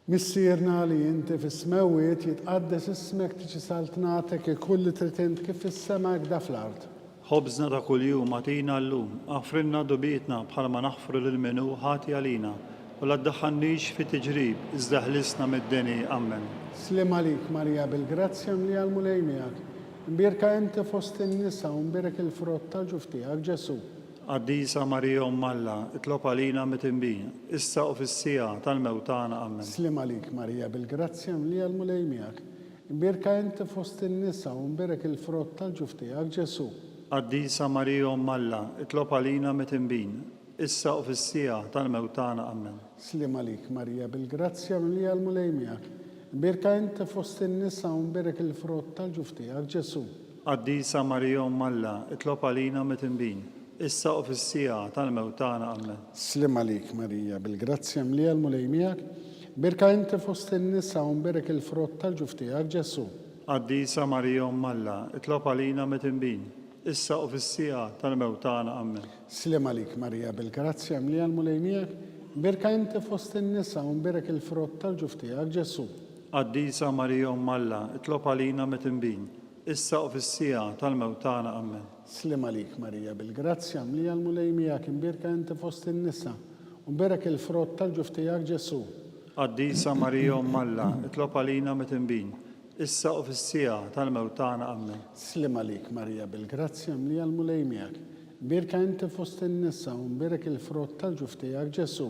Missierna li inti fis-smewiet jitqaddes ismek tiġi saltnatek il-kull li tritint kif fis-sema da fl-ard. Ħobżna ta' kuljum għatina llum, aħfrilna dubietna bħalma naħfru lil menu ħati għalina, u la ddaħħalniex fi tiġrib, iżda ħlisna mid-deni. Amen. Slim għalik Marija bil-grazzja mlija l-mulej miegħek. Imbirka inti fost in-nisa u mberek il-frott tal-ġuf tiegħek Ġesu. Qaddisa Marija Umm Alla, itlob għalina mit-inbin, issa u fis-sija tal-mewt tagħna. Amen. Slim għalik Marija bil-grazzja mlija l-mulej miegħek. Imbirka inti fost in-nisa u mberek il-frott tal-ġuf tiegħek Ġesu. Qaddisa Marija Umm Alla, itlob għalina mit-inbin, issa u fis-sija tal-mewt tagħna. Amen. Slim għalik Marija bil-grazzja mlija l-mulej miegħek. Imbirka inti fost in-nisa u mberek il-frott tal-ġuf tiegħek Ġesu. Qaddisa Marija Umm Alla, itlob għalina mit-inbin, issa u fis-sija tal-mewt tagħna. Amen. Slim għalik Marija bil-grazzja mlija l-mulej miegħek. Imbirka inti fost in-nisa u mberek il-frott tal-ġuf tiegħek Ġesu. Qaddisa Marija Umm Alla, itlob għalina mit-inbin, issa u fis-sija tal-mewt tagħna. Amen. Slim għalik Marija bil-grazzja mlija l-mulej miegħek. Imbirka inti fost in-nisa u mberek il-frott tal-ġuf tiegħek Ġesu. Qaddisa Marija Umm Alla, itlob għalina mit-inbin, issa u fis-sija tal-mewt tagħna. Amen. Slim għalik Marija bil-grazzja mlija l-mulej miegħek. Imbirka inti fost in-nisa u mberek il-frott tal-ġuf tiegħek Ġesu. Qaddisa Marija Umm Alla, itlob għalina mit-inbin, issa u fis-sija tal-mewt tagħna. Amen. Slim għalik Marija bil-grazzja mlija l-mulej miegħek. Imbirka inti fost in-nisa u mberek il-frott tal-ġuf tiegħek Ġesu.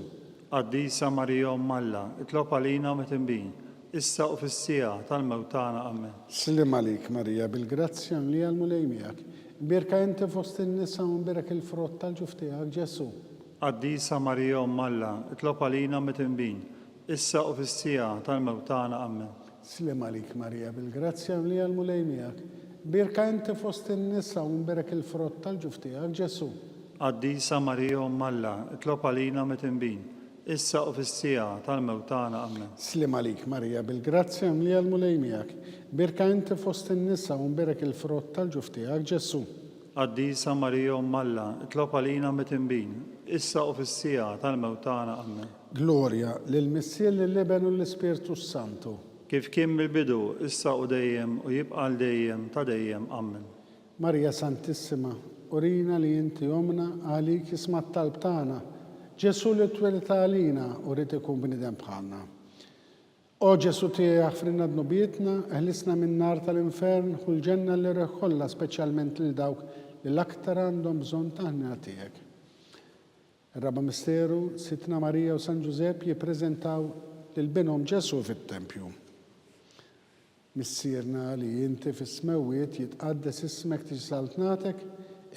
Qaddisa Marija Umm Alla, itlob għalina mit-inbin, issa u fis-sija tal-mewt tagħna. Amen. Slim għalik Marija bil-grazzja mlija l-mulej miegħek. Imbirka inti fost in-nisa u mberek il-frott tal-ġuf tiegħek Ġesu. Qaddisa Marija Umm Alla, itlob għalina mit-inbin, issa u fis-sija tal-mewt tagħna. Amen. Slim għalik Marija bil-grazzja mlija l-mulej miegħek. Imbirka inti fost in-nisa u mberek il-frott tal-ġuf tiegħek Ġesu. Qaddisa Marija Umm Alla, itlob għalina mit-inbin, issa u fis-sija tal-mewt tagħna. Amen. Slim għalik Marija bil-grazzja mlija l-mulej miegħek. Imbirka inti fost in-nisa u mberek il-frott tal-ġuf tiegħek Ġesu. Qaddisa Marija Umm Alla, itlob għalina mit-tinbin, issa u fis-sija tal-mewt tagħna. Amen. Gloria lill-Missier lill-Iben u l-Ispirtu Santu. Kif kien mill-bidu, issa u dejjem u jibqa' dejjem ta' dejjem. Amen. Marija Santissima, urina li inti omna għalik jisma' t-talb tagħna. Ġesu li twelita għalina u rrid ikun bniedem bħalna. O Ġesu tiegħi ħfrinna d-nubietna, eħlisna minn nar tal-infern u l-ġenna li reħħolla speċjalment lil dawk li l-aktar għandhom bżonn taħna tiegħek. Ir-Raba Misteru, Sitna Marija u San Ġusepp jippreżentaw lil binhom Ġesu fit-Tempju. Missierna li inti fis-smewwiet jitqaddes ismek tiġi saltnatek,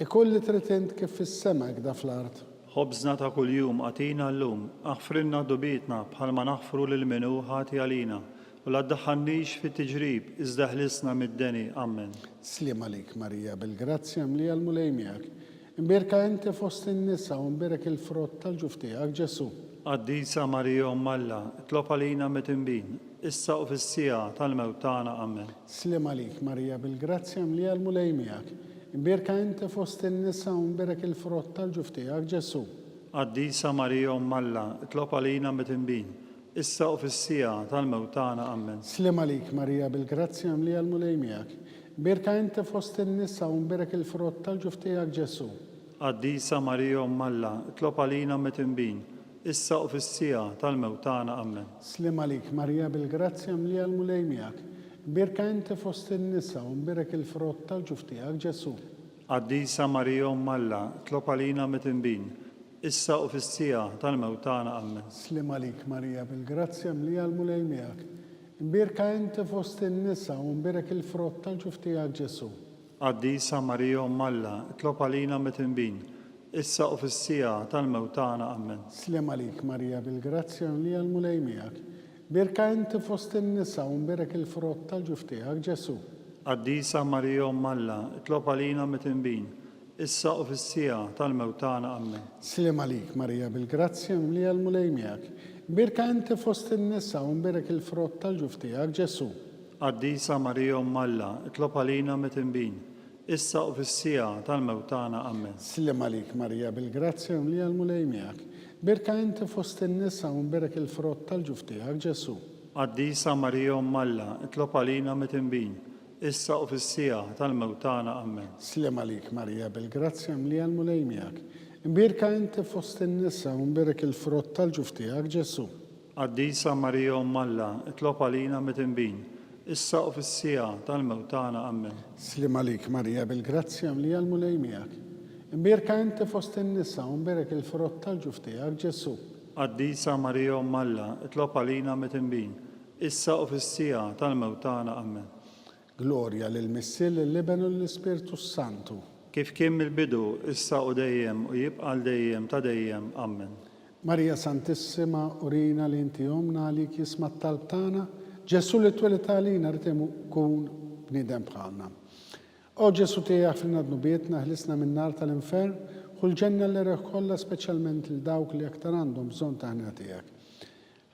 ikolli tritint kif fis-sema da fl-art. Ħobżna ta' kuljum għatina llum, aħfrinna dubietna bħalma naħfru lil minu ħati għalina, u la ddaħħalniex fit-tiġrib, iżda ħlisna mid-deni. Amen. Slim għalik Marija bil-grazzja mlija l-mulej miegħek. Imbirka inti fost in-nisa u mbirek il-frott tal-ġuf tiegħek Ġesu. Qaddisa Marija Umm Alla, itlob għalina mit-tinbin, issa u fis-sija tal-mewt tagħna. Amen. Slim għalik Marija bil-grazzja mlija l-mulej miegħek. Imbirka inti fost in-nisa u mbirek il-frott tal-ġuf tiegħek Ġesu. Qaddisa Marija Umm Alla, itlob għalina mit-tinbin, issa u fis-sija tal-mewt tagħna. Amen. Slim għalik Marija bil-grazzja mlija l-mulej miegħek. Imbirka inti fost in-nisa u mbirek il-frott tal-ġuf tiegħek Ġesu. Qaddisa Marija Umm Alla, itlob għalina mit-tinbin, issa u fis-sija tal-mewt tagħna. Amen. Slim għalik Marija bil-grazzja mlija l-mulej miegħek. Imbirka inti fost in-nisa u mbirek il-frott tal-ġuf tiegħek Ġesu. Qaddisa Marija Umm Alla, itlob għalina mit-tinbin, issa u fis-sija tal-mewt tagħna. Amen. Slim għalik Marija bil-grazzja mlija l-mulej miegħek. Imbirka inti fost in-nisa u mbirek il-frott tal-ġuf tiegħek Ġesu. Qaddisa Marija Umm Alla, itlob għalina mit-tinbin, issa u fis-sija tal-mewt tagħna. Amen. Slim għalik Marija bil-grazzja mlija l-mulej miegħek. Birka inti fost in-nisa u mbirek il-frott tal-ġuf tiegħek Ġesu. Qaddisa Marija Umm Alla, itlob għalina mit-tinbin, issa u fis-sija tal-mewt tagħna. Amen. Slim għalik Marija bil-grazzja mlija l-mulej miegħek. Birka inti fost in-nisa u mbirek il-frott tal-ġuf tiegħek Ġesu. Qaddisa Marija Umm Alla, itlob għalina mit-tinbin, issa u fis-sija tal-mewt tagħna. Amen. Slim għalik Marija bil-grazzja mlija l-mulej miegħek. Birka inti fost in-nisa u mbirek il-frott tal-ġuf tiegħek Ġesu. Qaddisa Marija Umm Alla, itlob għalina mit-tinbin, issa u fis-sija tal-mewt tagħna. Amen. Slim għalik Marija bil-grazzja mlija l-mulej miegħek. Imbirka inti fost in-nisa u mbirek il-frott tal-ġuf tiegħek Ġesu. Qaddisa Marija Umm Alla, itlob għalina mit-tinbin, issa u fis-sija tal-mewt tagħna. Amen. Slim għalik Marija bil-grazzja mlija l-mulej miegħek. Imbirka inti fost in-nisa u mbirek il-frott tal-ġuf tiegħek Ġesu. Qaddisa Marija Umm Alla, itlob għalina mit-tinbin, issa u fis-sija tal-mewt tagħna. Amen. Gloria lill-Missier lill-Iben u l-Ispirtu Santu. Kif kien mill-bidu, issa u dejjem u jibqa' dejjem ta' dejjem. Amen. Marija Santissima, urina li inti omna għalik jisma' t-talb tagħna, Ġesu li twelita għalina rrid ikun bniedem bħalna. O Ġesu tiegħi ħfrinna d-nubietna, ħlisna minn nar tal-infern, u l-ġenna li reħħolla speċjalment lil dawk li aktar għandhom bżonn ta' ħnina tiegħek.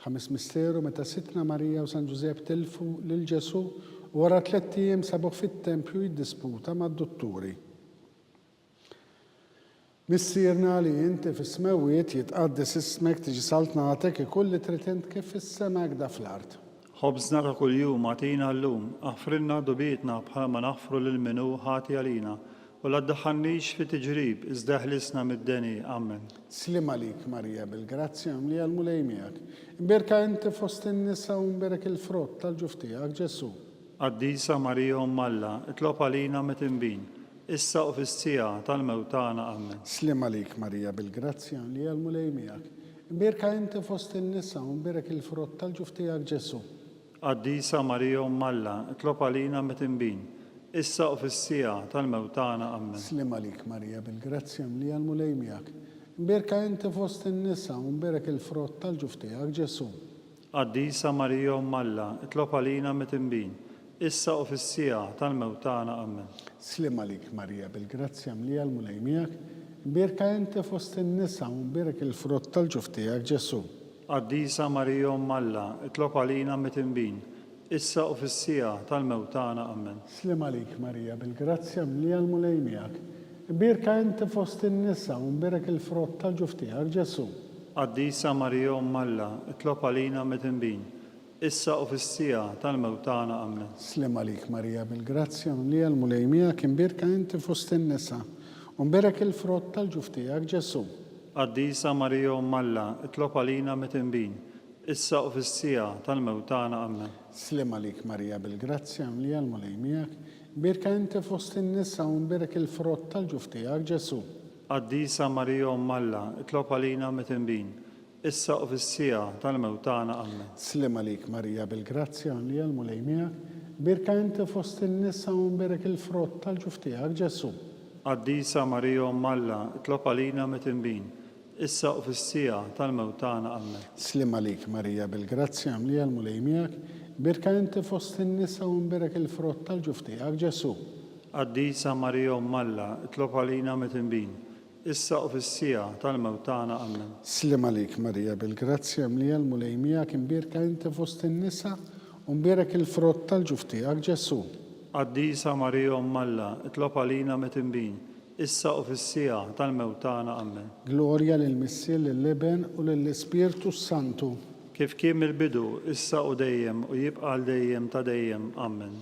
Ħames Misteru meta Sitna Marija u San Ġusepp tilfu lil Ġesu u wara 3 ijiem sabuh fit-Tempju jiddisputa mad-dutturi. Missierna li inti fis-smewwiet jitqaddes ismek tiġi saltnatek ikolli tritint kif fis-sema da fl-art. Ħobżna ta' kuljum għatina llum, aħfrinna dubietna bħalma naħfru lil minu ħati għalina, u la ddaħħalniex fit-tiġrib, iżda ħlisna mid-deni. Amen. Slim għalik Marija bil-grazzja mlija l-mulej miegħek. Imbirka inti fost in-nisa u mbirek il-frott tal-ġuf tiegħek Ġesu. Qaddisa Marija Umm Alla, itlob għalina mit-tinbin, issa u fis-sija tal-mewt tagħna. Amen. Slim għalik Marija bil-grazzja mlija l-mulej miegħek. Imbirka inti fost in-nisa u mbirek il-frott tal-ġuf tiegħek Ġesu. Qaddisa Marija Umm Alla, itlob għalina mit-tinbin, issa u fis-sija tal-mewt tagħna. Amen. Slim għalik Marija bil-grazzja mlija l-mulej miegħek. Imbirka inti fost in-nisa u mbirek il-frott tal-ġuf tiegħek Ġesu. Qaddisa Marija Umm Alla, itlob għalina mit-tinbin, issa u fis-sija tal-mewt tagħna. Amen. Slim għalik Marija bil-grazzja mlija l-mulej miegħek. Imbirka inti fost in-nisa u mbirek il-frott tal-ġuf tiegħek Ġesu. Qaddisa Marija Umm Alla, itlob għalina mit-tinbin, issa u fis-sija tal-mewt tagħna. Amen. Slim għalik Marija bil-grazzja mlija l-mulej miegħek. Birka inti fost in-nisa u mberek il-frott tal-ġuf tiegħek Ġesu. Qaddisa Marija Alla, itlob għalina mit-inbin, issa u fis-sija tal-mewt tagħna. Amen. Slim għalik Marija bil-grazzja li għal-mulejmija kien birka inti fost in-nisa u mberek il-frott tal-ġuf tiegħek Ġesu. Qaddisa Marija Alla, itlob għalina mit-inbin, issa u fis-sija tal-mewt tagħna. Amen. Slim għalik Marija bil-grazzja li għal-mulejmija birka inti fost in-nisa u mberek il-frott tal-ġuf tiegħek Ġesu. Qaddisa Marija Alla, itlob għalina mit-inbin, issa u fis-sija tal-mewt tagħna. Amen. Slim għalik Marija bil-grazzja li għal-mulejmija birka inti fost in-nisa u mberek il-frott tal-ġuf tiegħek Ġesu. Qaddisa Marija Alla, itlob għalina mit-inbin, issa u fis-sija tal-mewt tagħna. Amen. Slim għalik Marija bil-grazzja li għal-mulejmija birka inti fost in-nisa u mberek il-frott tal-ġuf tiegħek Ġesu. Qaddisa Marija Alla, itlob għalina mit-inbin, issa u fis-sija tal-mewt tagħna. Amen. Slim għalik Marija bil-grazzja li għal-mulejmija kien birka inti fost in-nisa u mberek il-frott tal-ġuf tiegħek Ġesu. Qaddisa Marija Alla, itlob għalina mit-inbin, issa u fis-sija tal-mewt tagħna. Amen. Glorja lill-Missier, lill-Leben u lill-Ispirtu Santu. Kif kien mill-bidu, issa u dejjem u jibqa' l dejjem ta' dejjem. Amen.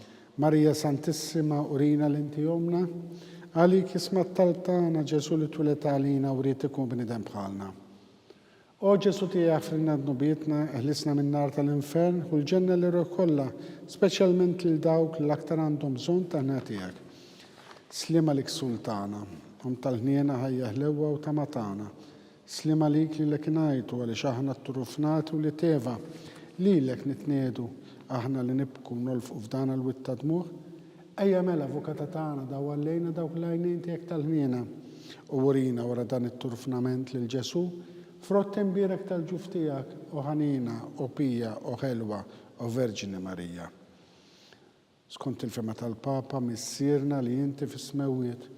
Marija Santissima urina l-inti jomna, għalik ismat tal-tana Ġesu li twilet għalina u ritiku b'nidem bħalna. O Ġesu tijak frinna d-nubietna, eħlisna minn nar tal-infern, u l-ġenna li kollha, speċjalment l-dawk l-aktar għandhom bżonn ta' ħna tijak. Slima lik sultana, tal-ħniena ħajja ħlewa u tamatana. Slima lik li l-kinajtu għalli xaħna t-turufnati u li teva, li l-ek nitnedu, aħna li nibku nolfu f'dana l-witta dmuħ, ejja mela avukata tagħna daw għallejna dawk l-għajnejn tiegħek tal-ħniena u urina wara dan it-turfnament lil Ġesu, frott imbierek tal-ġuf tiegħek u ħanina u pija u ħelwa u Verġini Marija. Skont il-fema tal-Papa missierna li inti fis-smewiet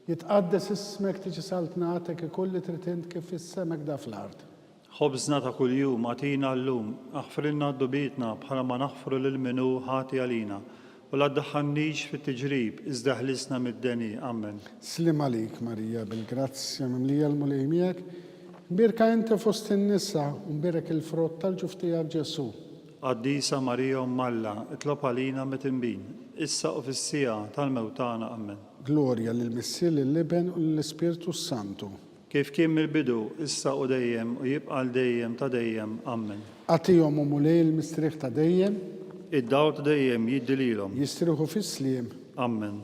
jitqaddes ismek tiġi saltnatek ikolli tritint kif fis-semek da fl-art. Ħobżna ta' kuljum għatina llum, aħfrilna d-dubietna bħala ma naħfru lil-minu ħati għalina. U la ddaħħannix fit-tiġrib, iżda ħlisna mid-deni. Amen. Slim għalik Marija bil-grazzja mimlija l-mulejmijak, birka inti fost in-nisa u mbirek il-frott tal-ġuf tiegħek Ġesu. Qaddisa Marija Alla, itlob għalina mit-inbin, issa u fis-sija tal-mewt tagħna. Amen. Glorja lill-Missier, lill-Leben u lill-Ispirtu Santu. Kif kien mill-bidu, issa u dejjem u jibqa' l dejjem ta' dejjem. Amen. Għatihom u mulej il-mistriħ ta' dejjem, Id-daw ta' dejjem jiddililhom. jistriħu fis-sliem, Amen.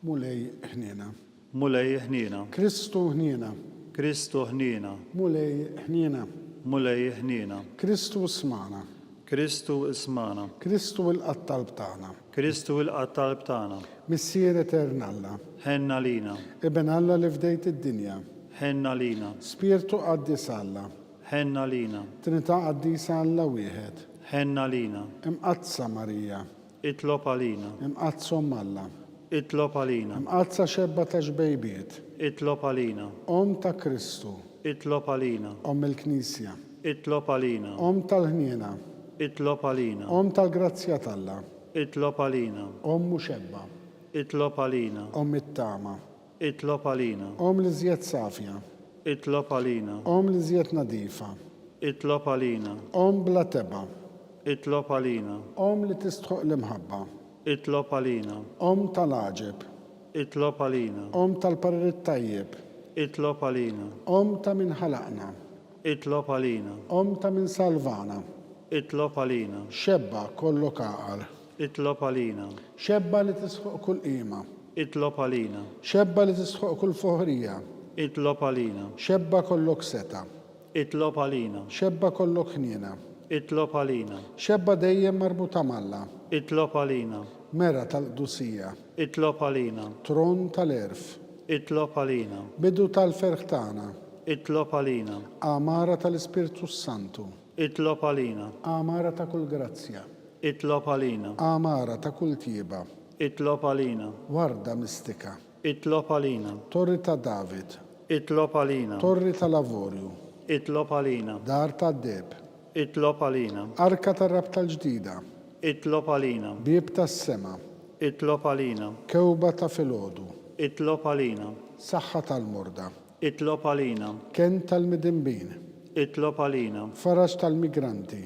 mulej ħniena. Mulej ħniena, Kristu ħniena, Kristu ħniena, mulej ħniena, mulej ħniena, Kristu smana, Kristu ismana, Kristu il-qattalb tagħna, Kristu il-qattalb tagħna, Missier Eternalla, ħenna lina, Ibn Alla li fdejt id-dinja, ħenna lina, Spirtu qaddis Alla, ħenna lina, Trinità qaddisa Alla wieħed, ħenna lina, imqazza Marija, itlob għalina, imqazza Alla, itlob għalina, imqazza xebba ta' ġbejbiet, itlob għalina, ta' Kristu, itlob għalina, il-Knisja, itlob għalina, tal-ħniena, itlob għalina, tal-grazzja talla, itlob għalina, muxebba, itlob għalina, it-tama, itlob għalina, li żjed safja, itlob għalina, li żjed nadifa, itlob għalina, bla teba, itlob għalina, li tistħuq l-imħabba, itlob għalina, tal-aġeb, itlob għalina, tal-parir tajjeb, itlob għalina, ta' min ħalaqna, itlob għalina, ta' min salvana, itlob għalina, xebba kollu kaqar, itlob għalina, xebba li tisħuq kull qima, itlob għalina, xebba li tisħuq kull foħrija, itlob għalina, xebba kollok seta, itlob għalina, xebba kollok ħniena, itlob għalina, xebba dejjem marbuta malla, itlob għalina, mera tal-qdusija, itlob għalina, tron tal-erf, itlob għalina, bidu tal-ferħtana, itlob għalina, amara tal-Ispirtu Santu, itlob għalina, amara ta' kull grazzja, itlob għalina, amara ta' kull tieba, itlob għalina, warda mistika, itlob għalina, torri ta' David, itlob għalina, torri ta' lavorju, itlob għalina, dar ta' deb, itlob għalina, arka ta' rab tal-ġdida, itlob għalina, bib ta' sema, itlob għalina, kewba ta' filodu, itlob għalina, saħħa tal-murda, Itlob għalina. kien tal-midinbin, Itlob għalina. faraġ tal-migranti,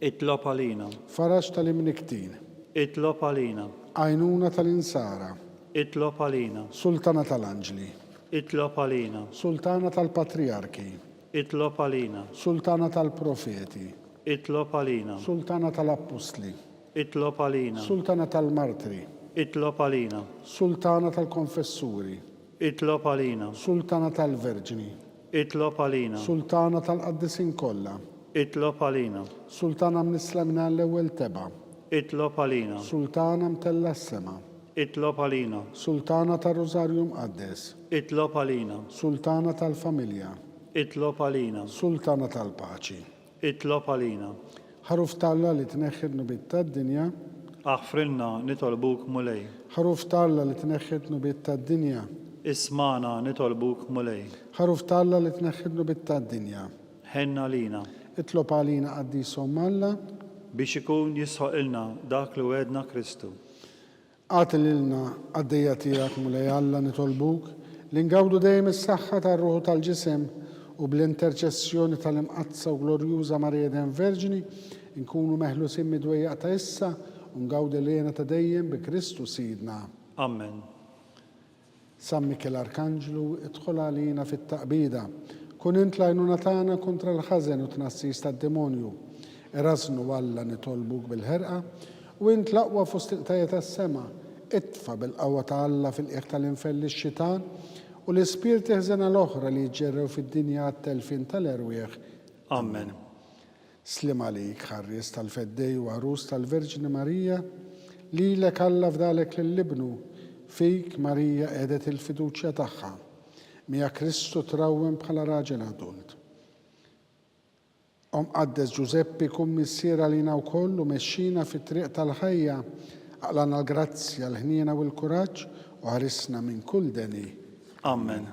Itlob għalina. faraġ tal-imniktin, Itlob għalina. għajnuna tal-insara, Itlob għalina. sultana tal-anġli, Itlob għalina. sultana tal-patriarki, Itlob għalina. sultana tal-profeti, Itlob għalina. sultana tal-appostli, Itlob għalina. sultana tal-martri, Itlob għalina. sultana tal-konfessuri, Itlob għalina. sultana tal-verġni, Itlob għalina. sultana tal-qaddisin kollha, Itlob għalina. sultana mnislamna l-ewwel teba, Itlob għalina. sultana mtella s-sema, Itlob għalina. sultana tal-Rożarju Mqaddes, Itlob għalina. sultana tal-familja, Itlob għalina. sultana tal-paċi. Itlob għalina. ħaruf talla li tneħħid nubiet tad-dinja, Aħfrilna nitolbuk mulej. ħaruf talla li tneħħid nubiet tad-dinja, Ismana nitolbuk mulej. ħaruf talla li tneħħid nubiet tad-dinja. Ħenna lina. Itlob għalina qaddisom Alla, Biex ikun jisħoq ilna dak li wedna Kristu. għati lilna għaddejja tiegħek mulej Alla nitolbuk li ngawdu dejjem is-saħħa tar-ruħu tal-ġisem u bl-interċessjoni tal-imqazza u glorjuża Marija den Verġini nkunu meħlusin mid-dwejjaq ta' issa u ngawdu lejna ta' dejjem bi Kristu Sidna. Amen. San Mikel Arkanġlu, idħol għalina fit-taqbida. Kun int l-għajnuna tagħna kontra l-ħażen u tnassis tad-demonju. Erasnu Alla nitolbuk bil-ħerqa u int l-aqwa fost il-tajja tas-sema. Itfa bil-qawwa ta' Alla fil-qiegħ tal-infelli x-xitan u l-ispirti ħżena l-oħra li jġerrew fid-dinja għat-telfin tal-erwieħ. Amen. Slim għalik ħarris tal-feddej u għarus tal-Verġini Marija li l-ek Alla fdalek l-libnu fik Marija edet il-fiduċja tagħha. Mija Kristu trawwem bħala raġel adult. Qaddes Giuseppi kun missiera lina wkoll u mexxina fit-triq tal-ħajja għalana l-grazzja, l-ħniena u l-kuraġġ u ħarisna minn kull deni. Amen.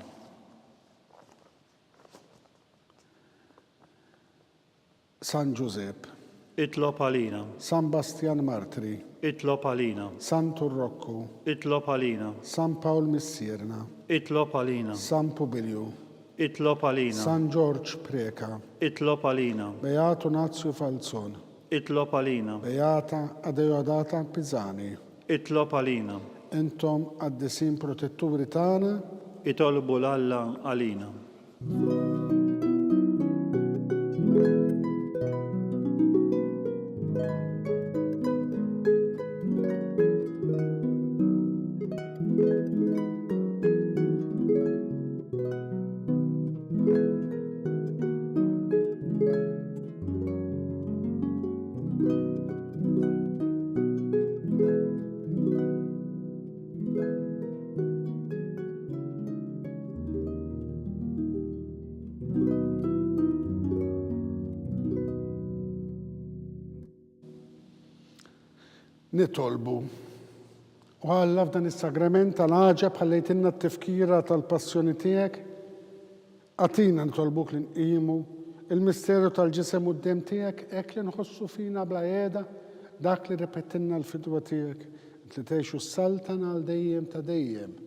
San Giuseppe, Itlob għalina. San Bastian Martri, Itlob għalina. San Turrocco, Itlob għalina. San Paul Missierna, Itlob għalina. San Publiu, Itlob għalina. San George Preka, Itlob għalina. Beato Nazio Falzon, Itlob għalina. Beata Adeodata Pizzani. Itlob għalina. Intom għaddisin protetturi tagħna, Itolbu l-Alla għalina. nitolbu. U Alla f'dan is-sagrament tal-ħaġa bħallejtinna t-tifkira tal-passjoni tiegħek, għatina nitolbuk li nqimu il-misteru tal-ġisem u d-dem tiegħek hekk li nħossu fina bla qiegħda dak li repettinna l-fidwa tiegħek li tgħixu s-saltan għal dejjem ta' dejjem.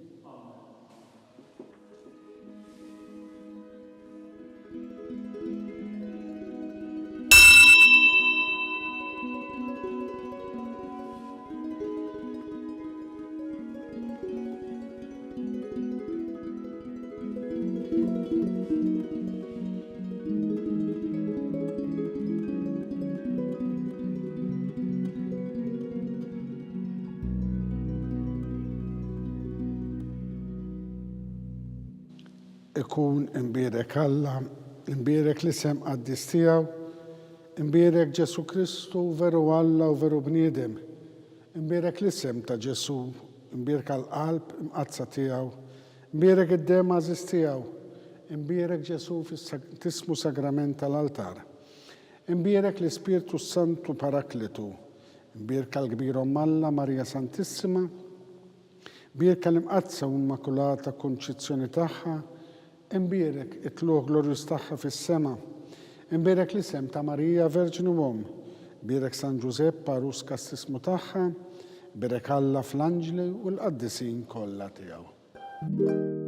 Ikun imbierek Alla, imbierek l-isem qaddis tiegħu, imbierek Ġesu Kristu veru Alla u veru bniedem, imbierek l-isem ta' Ġesu, imbierek għall-qalb imqazza tiegħu, imbierek id-dem għażiż tiegħu, imbierek Ġesu fis-tismu sagrament tal-altar, imbierek l-Ispirtu Santu Paraklitu, imbierek l-kbir Alla Marija Santissima, imbierek l-imqazza u immakulata konċizzjoni tagħha, imbierek it-tluq glorjus tagħha fis-sema, imbierek l-isem ta' Marija Verġinu Om, imbierek San Giuseppe arus kastismu tagħha, imbierek Alla fl-anġli u l-qaddisin kollha tiegħu.